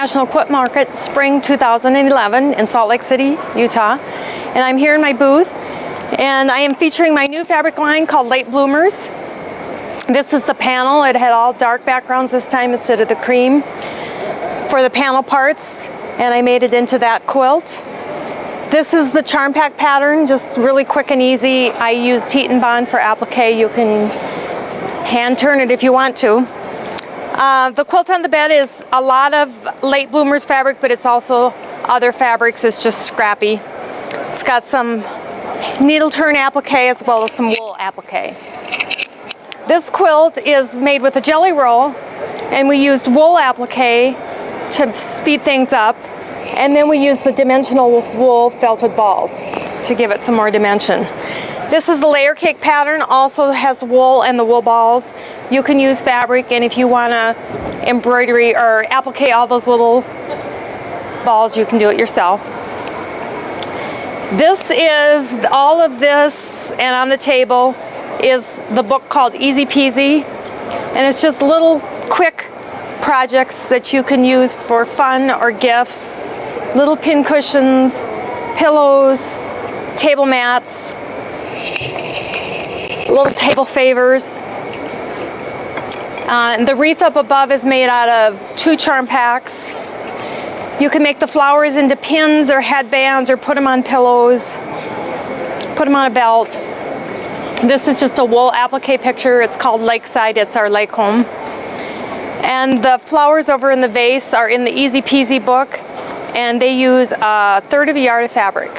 International Quilt Market, Spring 2011 in Salt Lake City, Utah. And I'm here in my booth, and I am featuring my new fabric line called Late Bloomers. This is the panel. It had all dark backgrounds this time instead of the cream for the panel parts, and I made it into that quilt. This is the charm pack pattern, just really quick and easy. I used heat and bond for applique. You can hand turn it if you want to. The quilt on the bed is a lot of Late Bloomers fabric, but it's also other fabrics. It's just scrappy. It's got some needle turn applique as well as some wool applique. This quilt is made with a jelly roll, and we used wool applique to speed things up, and then we used the dimensional wool felted balls to give it some more dimension. This is the layer cake pattern, also has wool and the wool balls. You can use fabric, and if you want to embroidery or applique all those little balls, you can do it yourself. This is all of this, and on the table is the book called Easy Peasy, and it's just little quick projects that you can use for fun or gifts. Little pin cushions, pillows, table mats, little table favors. And the wreath up above is made out of 2 charm packs. You can make the flowers into pins or headbands or put them on pillows, put them on a belt. This is just a wool applique picture. It's called Lakeside. It's our lake home. And the flowers over in the vase are in the Easy Peasy book, and they use 1/3 of a yard of fabric.